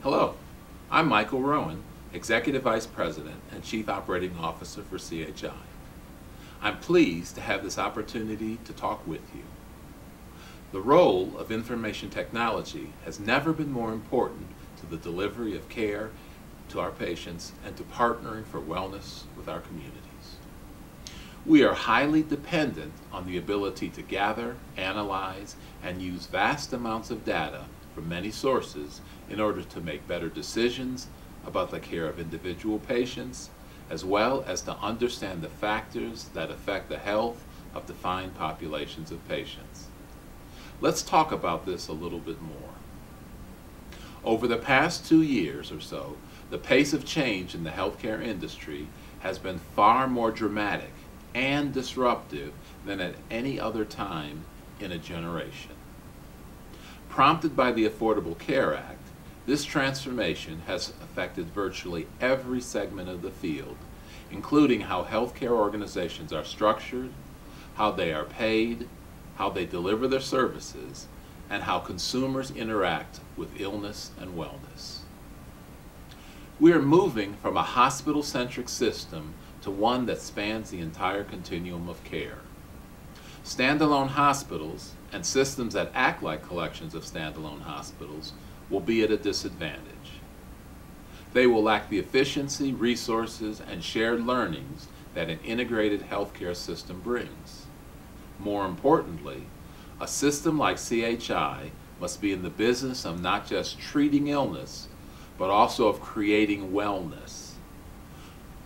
Hello, I'm Michael Rowan, Executive Vice President and Chief Operating Officer for CHI. I'm pleased to have this opportunity to talk with you. The role of information technology has never been more important to the delivery of care to our patients and to partnering for wellness with our communities. We are highly dependent on the ability to gather, analyze, and use vast amounts of data from many sources in order to make better decisions about the care of individual patients, as well as to understand the factors that affect the health of defined populations of patients. Let's talk about this a little bit more. Over the past 2 years or so, the pace of change in the healthcare industry has been far more dramatic and disruptive than at any other time in a generation. Prompted by the Affordable Care Act, this transformation has affected virtually every segment of the field, including how healthcare organizations are structured, how they are paid, how they deliver their services, and how consumers interact with illness and wellness. We are moving from a hospital-centric system to one that spans the entire continuum of care. Standalone hospitals and systems that act like collections of standalone hospitals will be at a disadvantage. They will lack the efficiency, resources, and shared learnings that an integrated healthcare system brings. More importantly, a system like CHI must be in the business of not just treating illness, but also of creating wellness.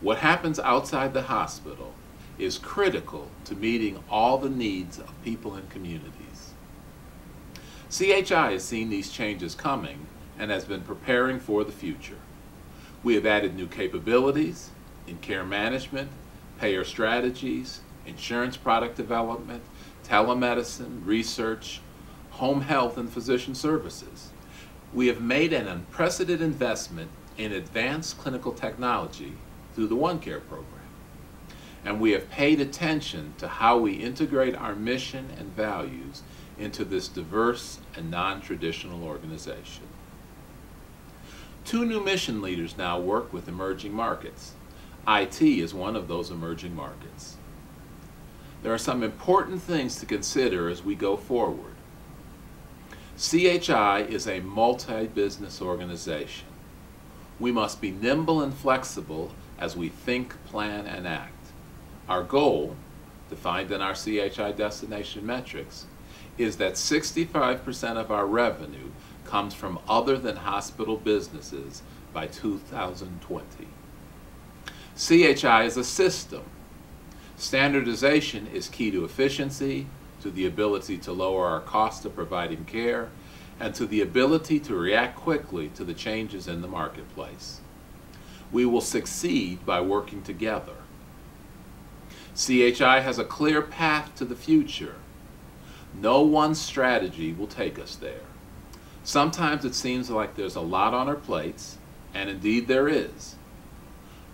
What happens outside the hospital is critical to meeting all the needs of people and communities. CHI has seen these changes coming and has been preparing for the future. We have added new capabilities in care management, payer strategies, insurance product development, telemedicine, research, home health, and physician services. We have made an unprecedented investment in advanced clinical technology through the OneCare program. And we have paid attention to how we integrate our mission and values into this diverse and non-traditional organization. 2 new mission leaders now work with emerging markets. IT is one of those emerging markets. There are some important things to consider as we go forward. CHI is a multi-business organization. We must be nimble and flexible as we think, plan, and act. Our goal, defined in our CHI destination metrics, is that 65% of our revenue comes from other than hospital businesses by 2020. CHI is a system. Standardization is key to efficiency, to the ability to lower our cost of providing care, and to the ability to react quickly to the changes in the marketplace. We will succeed by working together. CHI has a clear path to the future. No one strategy will take us there. Sometimes it seems like there's a lot on our plates, and indeed there is.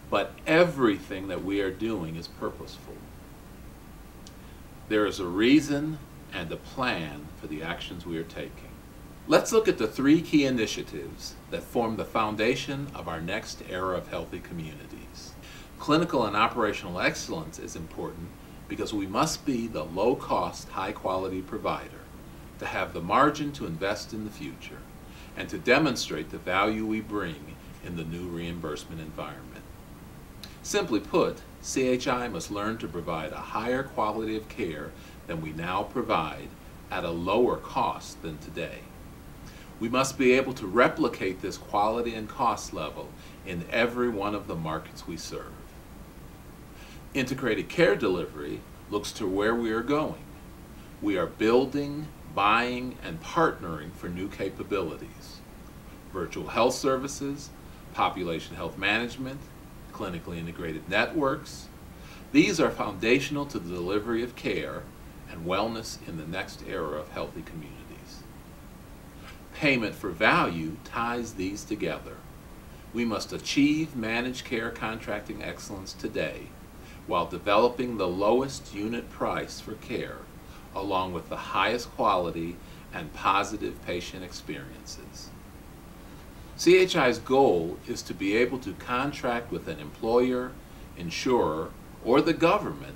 But everything that we are doing is purposeful. There is a reason and a plan for the actions we are taking. Let's look at the 3 key initiatives that form the foundation of our next era of healthy communities. Clinical and operational excellence is important because we must be the low-cost, high-quality provider to have the margin to invest in the future and to demonstrate the value we bring in the new reimbursement environment. Simply put, CHI must learn to provide a higher quality of care than we now provide at a lower cost than today. We must be able to replicate this quality and cost level in every one of the markets we serve. Integrated care delivery looks to where we are going. We are building, buying, and partnering for new capabilities. Virtual health services, population health management, clinically integrated networks. These are foundational to the delivery of care and wellness in the next era of healthy communities. Payment for value ties these together. We must achieve managed care contracting excellence today while developing the lowest unit price for care, along with the highest quality and positive patient experiences. CHI's goal is to be able to contract with an employer, insurer, or the government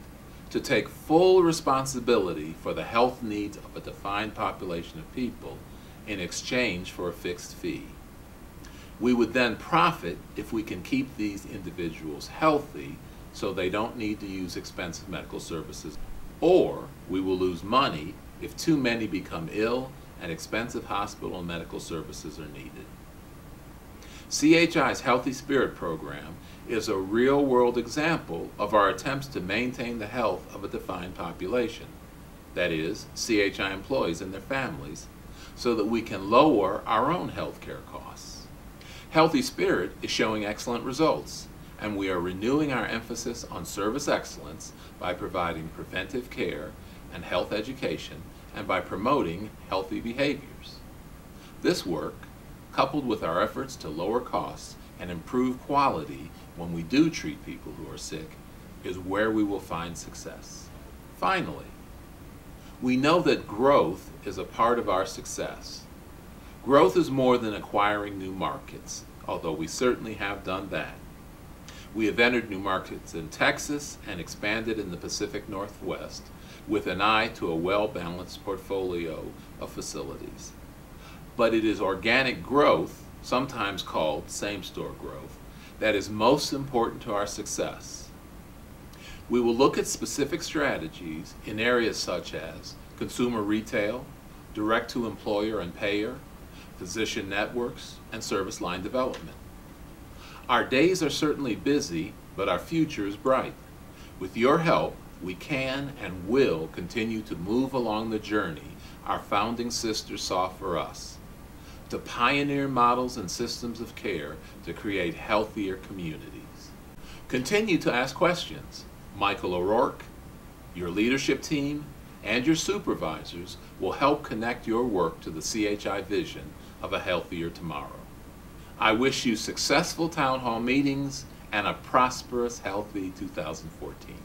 to take full responsibility for the health needs of a defined population of people in exchange for a fixed fee. We would then profit if we can keep these individuals healthy so they don't need to use expensive medical services, or we will lose money if too many become ill and expensive hospital and medical services are needed. CHI's Healthy Spirit program is a real-world example of our attempts to maintain the health of a defined population, that is, CHI employees and their families, so that we can lower our own health care costs. Healthy Spirit is showing excellent results, and we are renewing our emphasis on service excellence by providing preventive care and health education and by promoting healthy behaviors. This work, coupled with our efforts to lower costs and improve quality when we do treat people who are sick, is where we will find success. Finally, we know that growth is a part of our success. Growth is more than acquiring new markets, although we certainly have done that. We have entered new markets in Texas and expanded in the Pacific Northwest with an eye to a well-balanced portfolio of facilities. But it is organic growth, sometimes called same-store growth, that is most important to our success. We will look at specific strategies in areas such as consumer retail, direct-to-employer and payer, physician networks, and service line development. Our days are certainly busy, but our future is bright. With your help, we can and will continue to move along the journey our founding sisters saw for us, to pioneer models and systems of care to create healthier communities. Continue to ask questions. Michael O'Rourke, your leadership team, and your supervisors will help connect your work to the CHI vision of a healthier tomorrow. I wish you successful town hall meetings and a prosperous, healthy 2014.